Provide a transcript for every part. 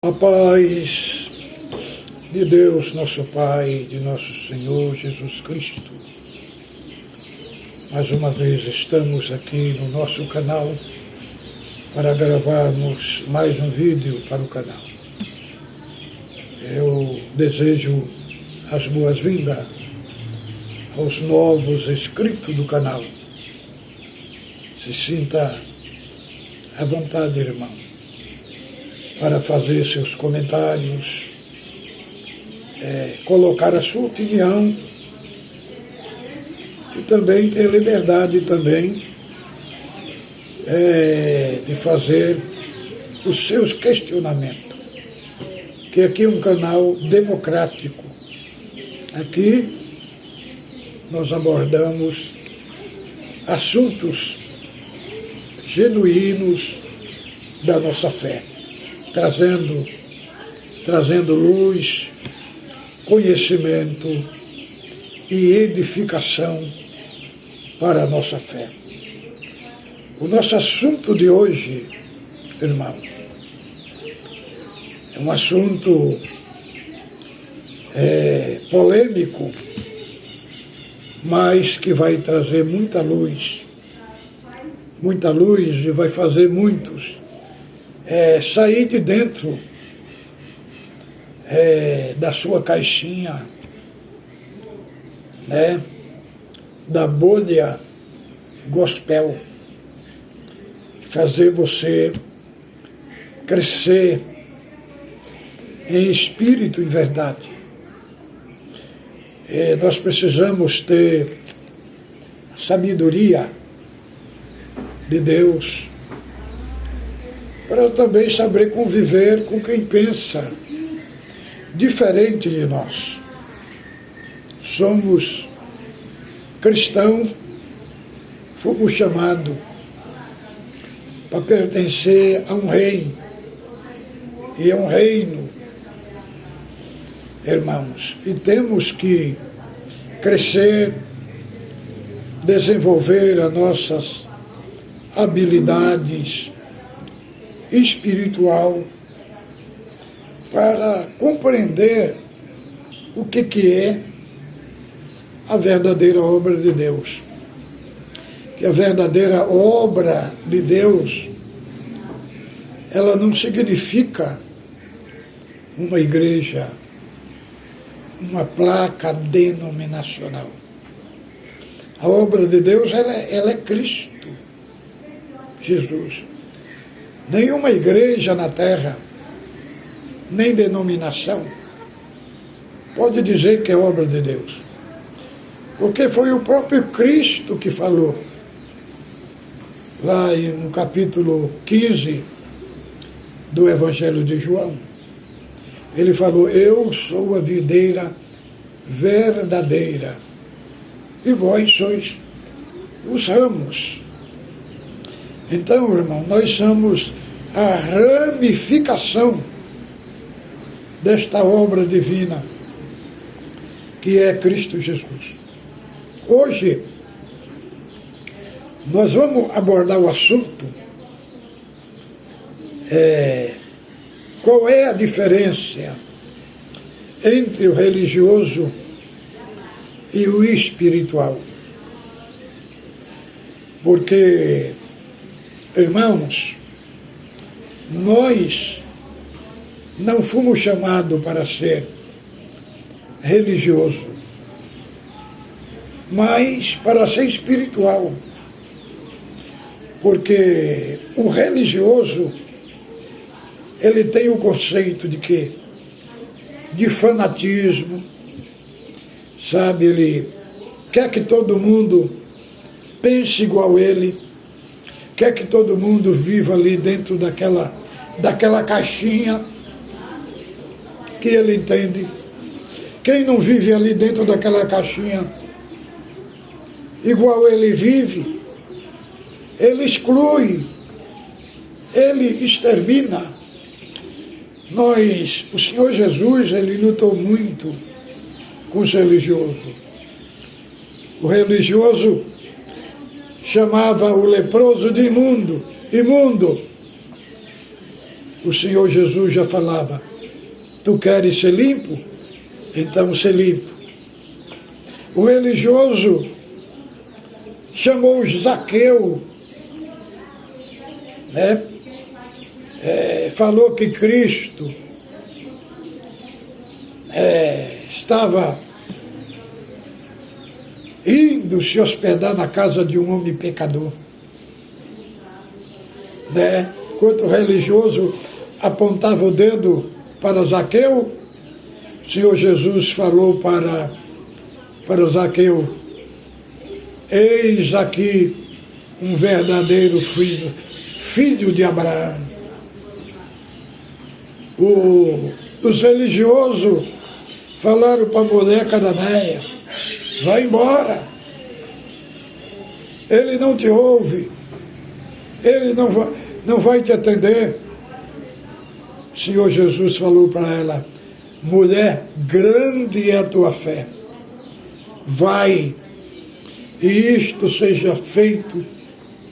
A paz de Deus, nosso Pai, de nosso Senhor Jesus Cristo. Mais uma vez estamos aqui no nosso canal para gravarmos mais um vídeo para o canal. Eu desejo as boas-vindas aos novos inscritos do canal. Se sinta à vontade, irmão, para fazer seus comentários, colocar a sua opinião e também ter liberdade também de fazer os seus questionamentos, que aqui é um canal democrático. Aqui nós abordamos assuntos genuínos da nossa fé, trazendo luz, conhecimento e edificação para a nossa fé. O nosso assunto de hoje, irmão, é um assunto polêmico, mas que vai trazer muita luz e vai fazer muitos sair de dentro da sua caixinha, da bolha gospel, fazer você crescer em espírito e verdade. Nós precisamos ter sabedoria de Deus para também saber conviver com quem pensa diferente de nós. Somos cristãos, fomos chamados para pertencer a um rei e a um reino, irmãos, e temos que crescer, desenvolver as nossas habilidades espiritual para compreender o que é a verdadeira obra de Deus. Que a verdadeira obra de Deus, ela não significa uma igreja, uma placa denominacional. A obra de Deus, ela é Cristo Jesus. Nenhuma igreja na terra, nem denominação, pode dizer que é obra de Deus. Porque foi o próprio Cristo que falou, lá no capítulo 15 do Evangelho de João. Ele falou: eu sou a videira verdadeira, e vós sois os ramos. Então, irmão, nós somos a ramificação desta obra divina que é Cristo Jesus. Hoje, nós vamos abordar o assunto qual é a diferença entre o religioso e o espiritual. Porque, irmãos, nós não fomos chamados para ser religioso, mas para ser espiritual. Porque o religioso, ele tem o conceito de quê? De fanatismo, sabe? Ele quer que todo mundo pense igual a ele, quer que todo mundo viva ali dentro daquela caixinha que ele entende. Quem não vive ali dentro daquela caixinha igual ele vive, ele exclui, ele extermina. O Senhor Jesus, ele lutou muito com os religiosos. O religioso chamava o leproso de imundo. o Senhor Jesus já falava: tu queres ser limpo? Então ser limpo. O religioso chamou Zaqueu, né? Falou que Cristo estava indo se hospedar na casa de um homem pecador, né? Enquanto o religioso apontava o dedo para Zaqueu, o Senhor Jesus falou para Zaqueu: eis aqui um verdadeiro filho de Abraão. Os religiosos falaram para a mulher cananeia: vai embora, ele não te ouve, ele não vai te atender. O Senhor Jesus falou para ela: mulher, grande é a tua fé, vai, e isto seja feito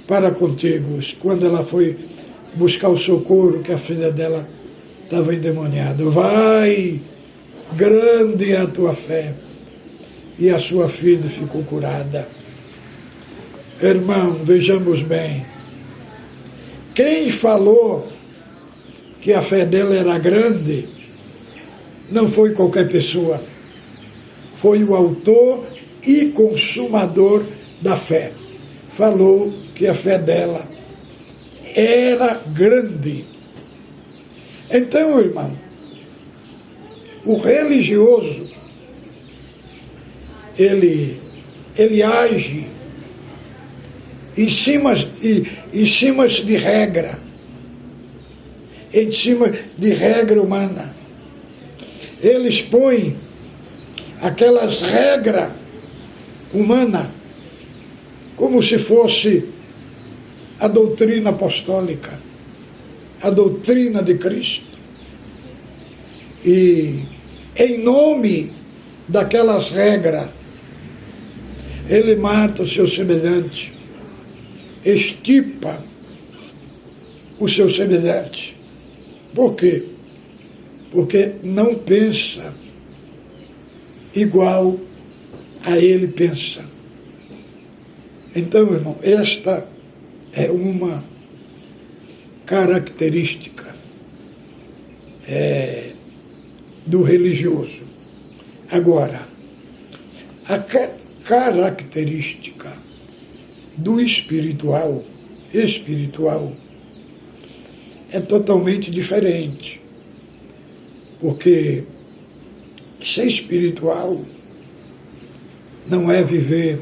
para contigo. Quando ela foi buscar o socorro, que a filha dela estava endemoniada: vai, grande é a tua fé, e a sua filha ficou curada. Irmão, vejamos bem, quem falou que a fé dela era grande não foi qualquer pessoa, foi o autor e consumador da fé. Falou que a fé dela era grande. Então, irmão, o religioso, ele age em cima de regra, em cima de regra humana. Ele expõe aquelas regras humanas como se fosse a doutrina apostólica, a doutrina de Cristo. E em nome daquelas regras, ele mata o seu semelhante, extirpa o seu semelhante. Por quê? Porque não pensa igual a ele pensa. Então, irmão, esta é uma característica do religioso. Agora, a característica do espiritual é totalmente diferente. Porque ser espiritual não é viver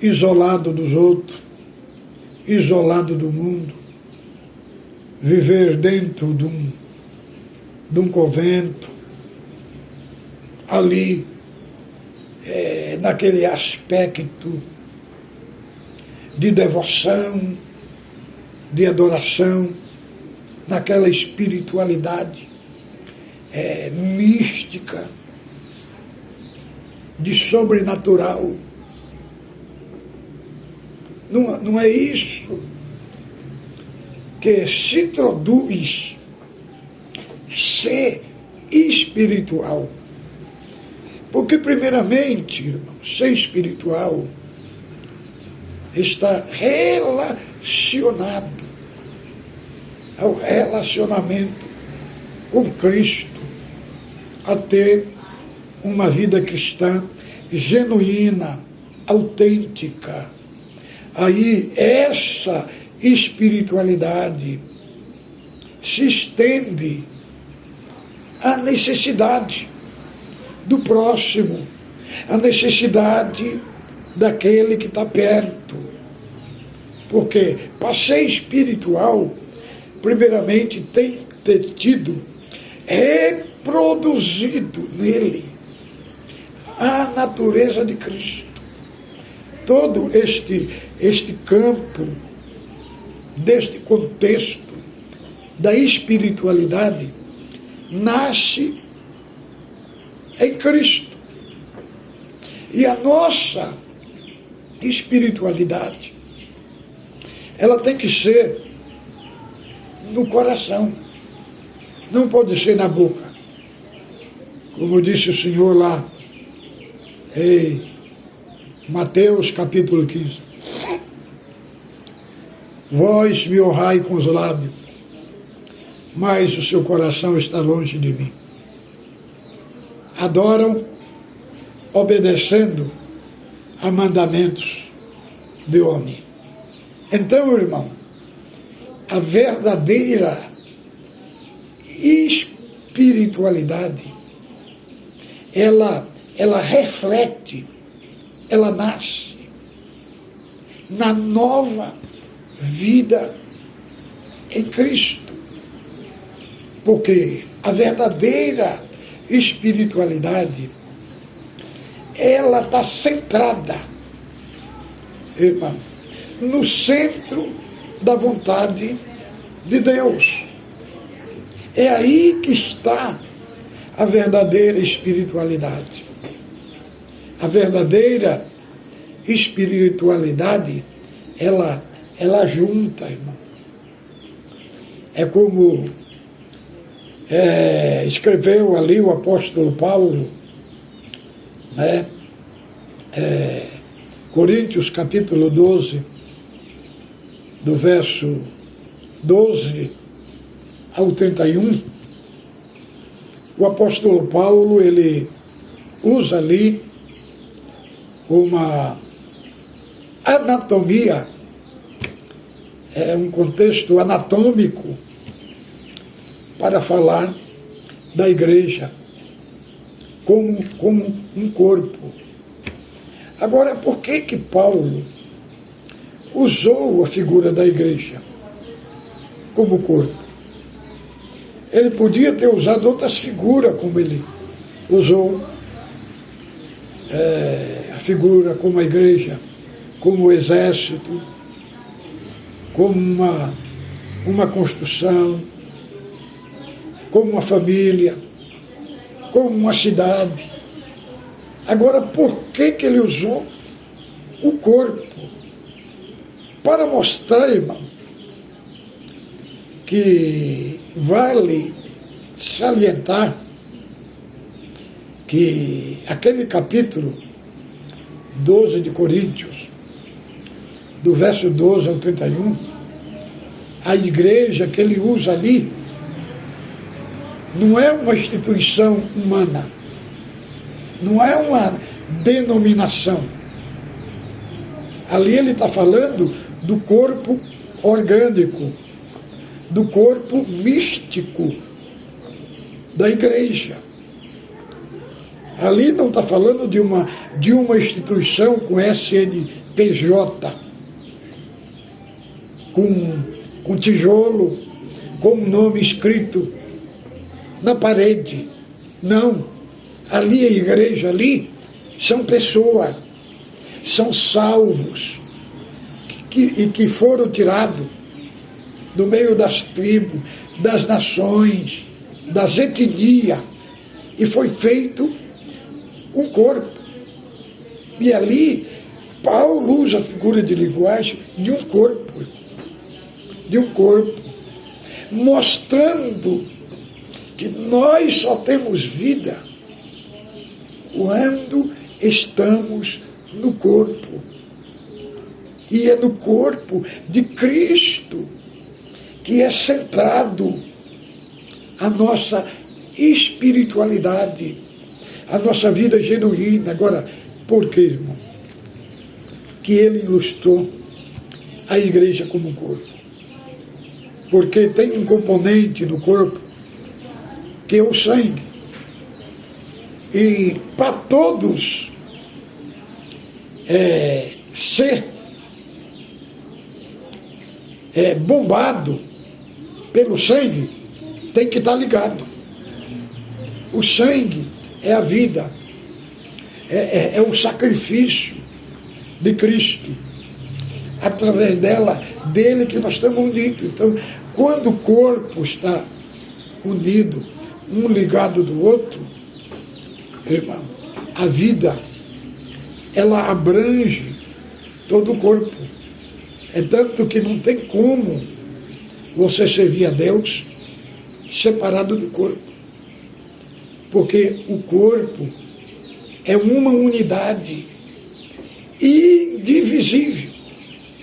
isolado dos outros, isolado do mundo, viver dentro de um convento, ali, naquele aspecto de devoção, de adoração, naquela espiritualidade mística, de sobrenatural. Não é isso que se traduz ser espiritual. Porque, primeiramente, irmão, ser espiritual está relacionado ao relacionamento com Cristo, a ter uma vida cristã genuína, autêntica. Aí essa espiritualidade se estende à necessidade do próximo, à necessidade daquele que está perto. Porque para ser espiritual, primeiramente tem que ter tido reproduzido nele a natureza de Cristo. Todo este campo, deste contexto da espiritualidade, nasce em Cristo. E a nossa espiritualidade, ela tem que ser no coração. Não pode ser na boca. Como disse o Senhor lá em Mateus capítulo 15. Vós me honrai com os lábios, mas o seu coração está longe de mim. Adoram obedecendo a mandamentos de homem. Então, irmão, a verdadeira espiritualidade, ela reflete, ela nasce na nova vida em Cristo. Porque a verdadeira espiritualidade, ela está centrada, irmão, no centro da vontade de Deus. É aí que está a verdadeira espiritualidade. A verdadeira espiritualidade, ela junta, irmão. É como escreveu ali o apóstolo Paulo, né? Coríntios capítulo 12, do verso 12 ao 31, o apóstolo Paulo, ele usa ali uma anatomia, um contexto anatômico para falar da igreja como um corpo. Agora, por que Paulo usou a figura da igreja como corpo? Ele podia ter usado outras figuras, como ele usou a figura como a igreja, como o exército, como uma construção, como uma família, como uma cidade. Agora, por que ele usou o corpo? Para mostrar, irmão, que vale salientar que aquele capítulo 12 de Coríntios, do verso 12 ao 31, a igreja que ele usa ali não é uma instituição humana, não é uma denominação. Ali ele está falando do corpo orgânico, do corpo místico da igreja. Ali não está falando de uma instituição com SNPJ, com tijolo, com um nome escrito na parede. Não. Ali a igreja, ali são pessoas, são salvos, que foram tirados do meio das tribos, das nações, das etnias, e foi feito um corpo. E ali, Paulo usa a figura de linguagem de um corpo, mostrando que nós só temos vida quando estamos no corpo. E é no corpo de Cristo que é centrado a nossa espiritualidade, a nossa vida genuína. Agora, por que, irmão? Que ele ilustrou a igreja como um corpo. Porque tem um componente no corpo que é o sangue. E para todos ser bombado pelo sangue, tem que estar ligado. O sangue é a vida, é o sacrifício de Cristo. Através dele que nós estamos unidos. Então, quando o corpo está unido, um ligado do outro, irmão, a vida, ela abrange todo o corpo. É tanto que não tem como você servir a Deus separado do corpo. Porque o corpo é uma unidade indivisível,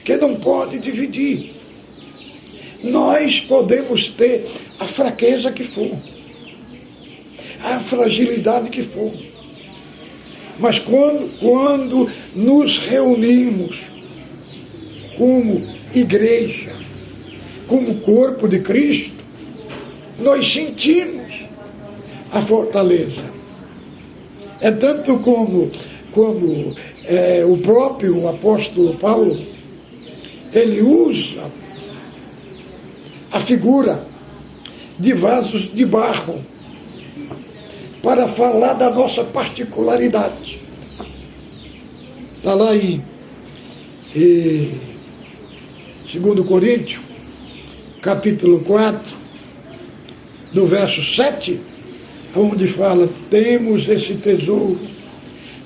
que não pode dividir. Nós podemos ter a fraqueza que for, a fragilidade que for, mas quando nos reunimos como igreja, como corpo de Cristo, nós sentimos a fortaleza. É tanto como o próprio apóstolo Paulo, ele usa a figura de vasos de barro para falar da nossa particularidade. Está lá em 2 Coríntios, capítulo 4, do verso 7, onde fala: temos esse tesouro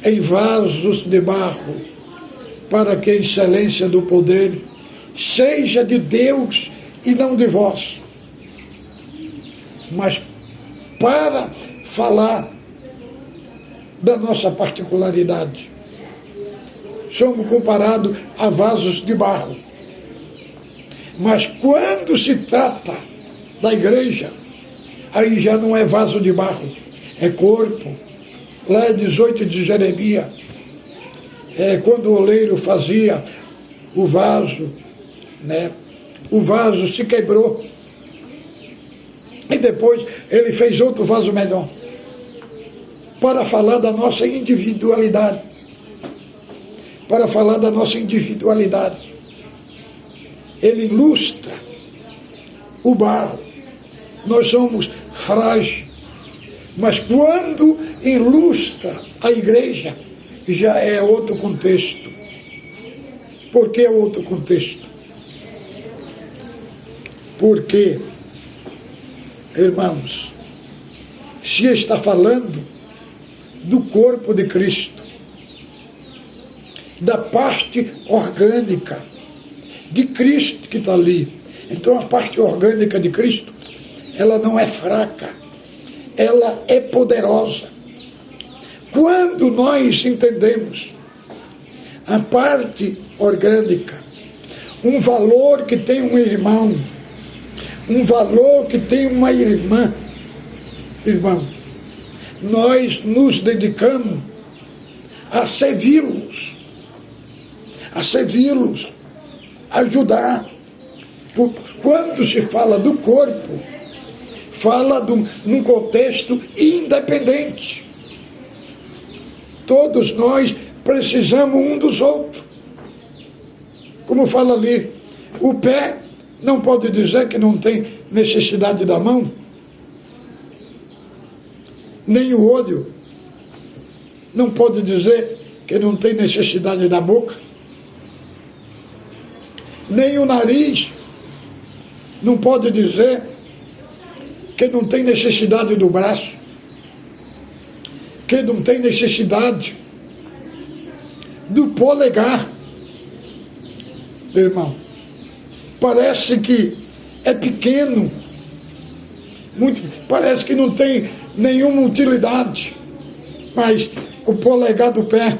em vasos de barro, para que a excelência do poder seja de Deus e não de vós. Mas para falar da nossa particularidade, somos comparados a vasos de barro. Mas quando se trata da igreja, aí já não é vaso de barro, é corpo. Lá é 18 de Jeremias, quando o oleiro fazia o vaso, né? O vaso se quebrou. E depois ele fez outro vaso melhor, para falar da nossa individualidade. Para falar da nossa individualidade. Ele ilustra o barro. Nós somos frágeis, mas quando ilustra a igreja, já é outro contexto. Por que outro contexto? Porque, irmãos, se está falando do corpo de Cristo, da parte orgânica de Cristo que está ali. Então a parte orgânica de Cristo, ela não é fraca, ela é poderosa. Quando nós entendemos a parte orgânica, um valor que tem um irmão, um valor que tem uma irmã, irmão, nós nos dedicamos a servi-los, a ajudar. Quando se fala do corpo, fala num contexto independente. Todos nós precisamos um dos outros. Como fala ali, o pé não pode dizer que não tem necessidade da mão, nem o olho não pode dizer que não tem necessidade da boca, nem o nariz não pode dizer que não tem necessidade do braço, que não tem necessidade do polegar. Irmão, parece que é pequeno, parece que não tem nenhuma utilidade, mas o polegar do pé,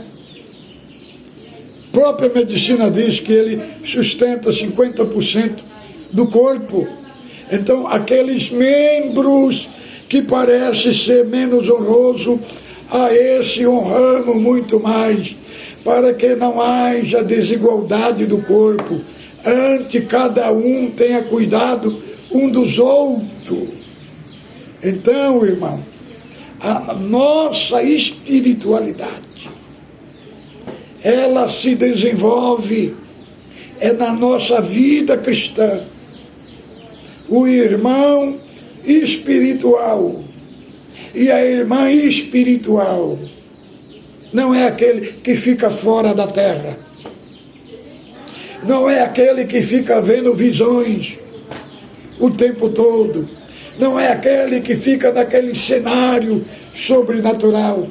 a própria medicina diz que ele sustenta 50% do corpo. Então, aqueles membros que parecem ser menos honrosos, a esse honramos muito mais, para que não haja desigualdade do corpo, antes cada um tenha cuidado um dos outros. Então, irmão, a nossa espiritualidade, ela se desenvolve na nossa vida cristã. O irmão espiritual e a irmã espiritual não é aquele que fica fora da terra, não é aquele que fica vendo visões o tempo todo, não é aquele que fica naquele cenário sobrenatural,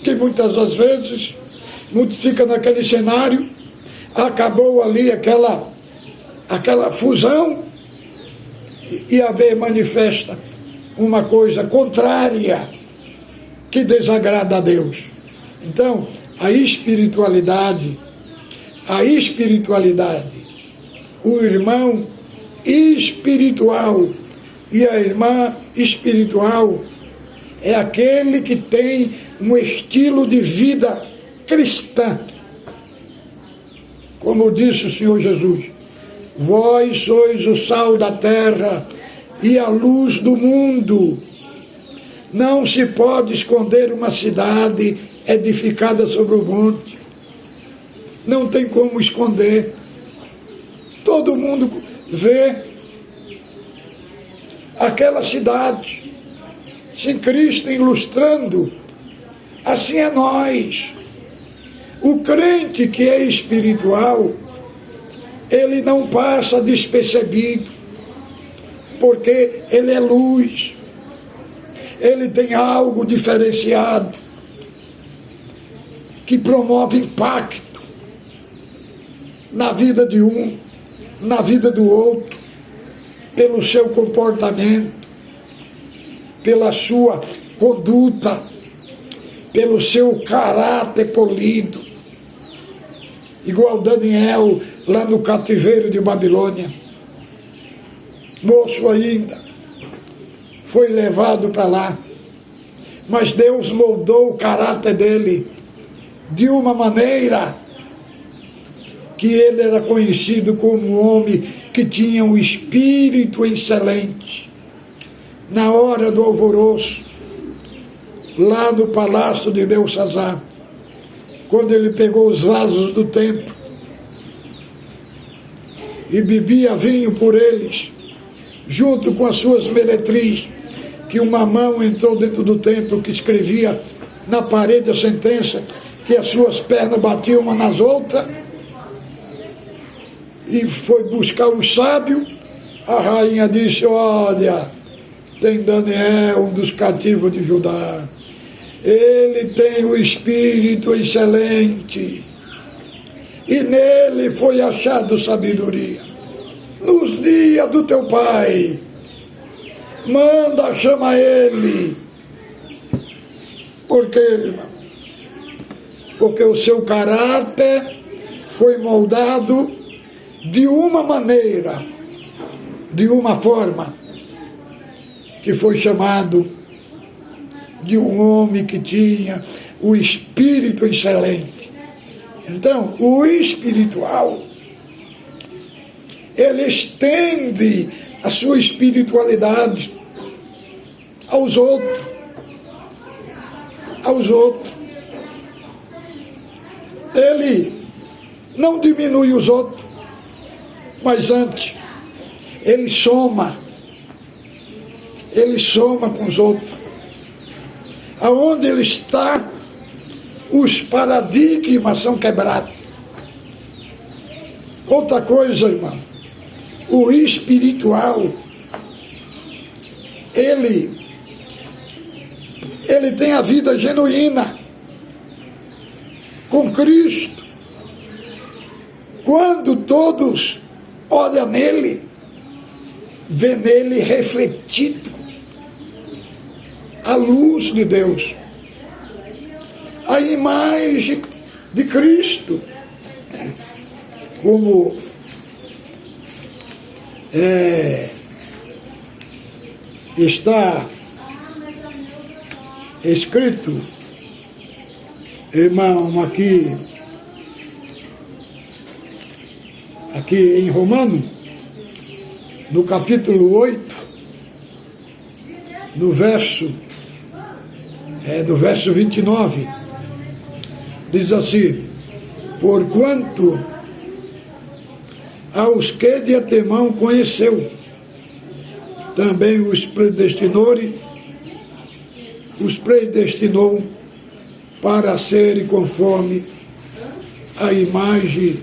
que muitas das vezes fica naquele cenário, acabou ali aquela fusão e haver manifesta uma coisa contrária que desagrada a Deus. Então, a espiritualidade, o irmão espiritual e a irmã espiritual é aquele que tem um estilo de vida cristã. Como disse o Senhor Jesus, vós sois o sal da terra e a luz do mundo. Não se pode esconder uma cidade edificada sobre o monte. Não tem como esconder. Todo mundo vê aquela cidade sem Cristo ilustrando. Assim é nós. O crente que é espiritual, ele não passa despercebido, porque ele é luz. Ele tem algo diferenciado, que promove impacto na vida de um, na vida do outro, pelo seu comportamento, pela sua conduta, pelo seu caráter polido. Igual Daniel lá no cativeiro de Babilônia, moço ainda, foi levado para lá, mas Deus moldou o caráter dele de uma maneira que ele era conhecido como um homem que tinha um espírito excelente. Na hora do alvoroço, lá no palácio de Belsazar, quando ele pegou os vasos do templo e bebia vinho por eles, junto com as suas meretrizes, que uma mão entrou dentro do templo que escrevia na parede a sentença, que as suas pernas batiam uma nas outras, e foi buscar os sábios. A rainha disse, olha, tem Daniel, um dos cativos de Judá, ele tem o espírito excelente, e nele foi achado sabedoria. Nos dias do teu pai, manda chamar ele. Por quê, irmão? Porque o seu caráter foi moldado de uma maneira, de uma forma, que foi chamado de um homem que tinha o espírito excelente. Então, o espiritual, ele estende a sua espiritualidade aos outros. Ele não diminui os outros, mas antes, ele soma com os outros. Aonde ele está, os paradigmas são quebrados. Outra coisa, irmão, o espiritual, ele tem a vida genuína com Cristo. Quando todos olham nele, vê nele refletido a luz de Deus, a imagem de Cristo, como está escrito, irmão, aqui em Romano, no capítulo 8, no verso 29, diz assim, porquanto aos que de antemão conheceu, também os predestinou para serem conforme a imagem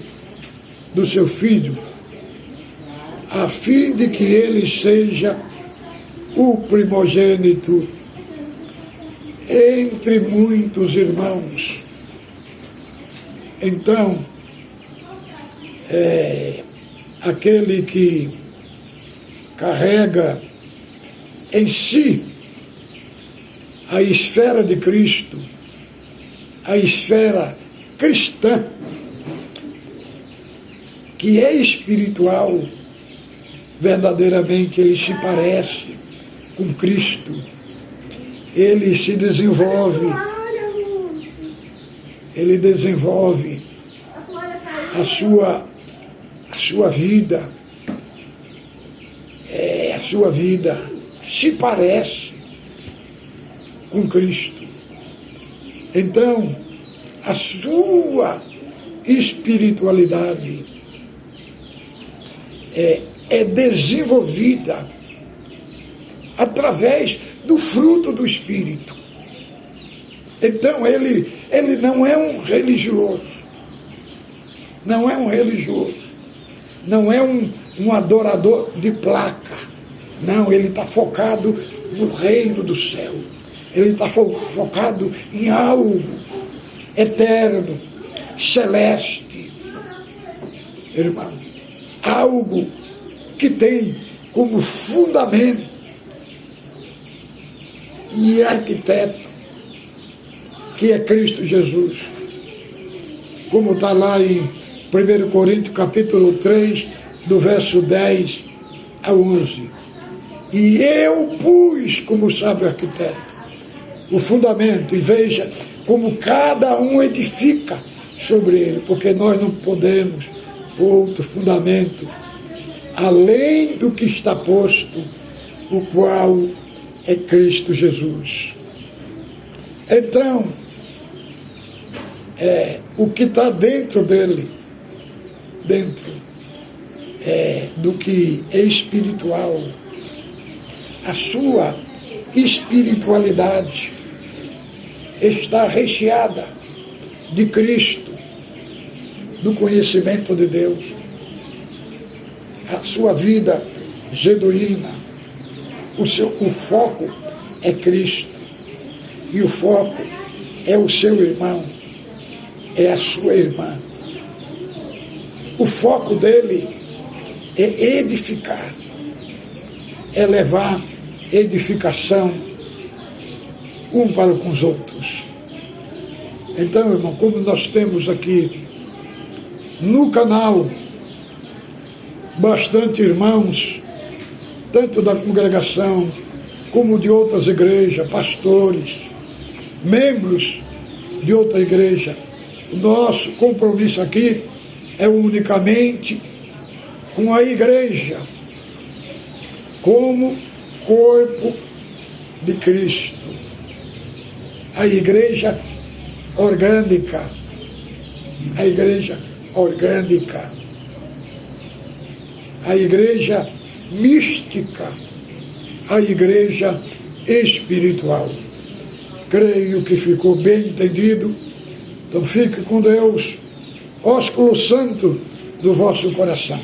do seu Filho, a fim de que ele seja o primogênito entre muitos irmãos. Então, aquele que carrega em si a esfera de Cristo, a esfera cristã, que é espiritual, verdadeiramente ele se parece com Cristo, ele se desenvolve, ele desenvolve a sua vida, a sua vida se parece com Cristo. Então, a sua espiritualidade é desenvolvida através do fruto do Espírito. Então, ele não é um religioso, não é um religioso, não é um adorador de placa. Não, ele está focado no reino do céu. Ele está focado em algo eterno, celeste. Irmão, algo que tem como fundamento e arquiteto, que é Cristo Jesus. Como está lá em 1 Coríntios capítulo 3, do verso 10 a 11. E eu pus como sábio arquiteto o fundamento, e veja como cada um edifica sobre ele, porque nós não podemos pôr outro fundamento além do que está posto, o qual é Cristo Jesus. Então, o que está dentro dele, dentro do que é espiritual, a sua espiritualidade está recheada de Cristo, do conhecimento de Deus. A sua vida genuína, o foco é Cristo, e o foco é o seu irmão, é a sua irmã. O foco dele é edificar, é levar edificação um para com os outros. Então, irmão, como nós temos aqui no canal bastante irmãos, tanto da congregação como de outras igrejas, pastores, membros de outra igreja, o nosso compromisso aqui é unicamente com a igreja, como corpo de Cristo. A igreja orgânica, a igreja orgânica, a igreja mística, a igreja espiritual. Creio que ficou bem entendido. Então fique com Deus, ósculo santo do vosso coração.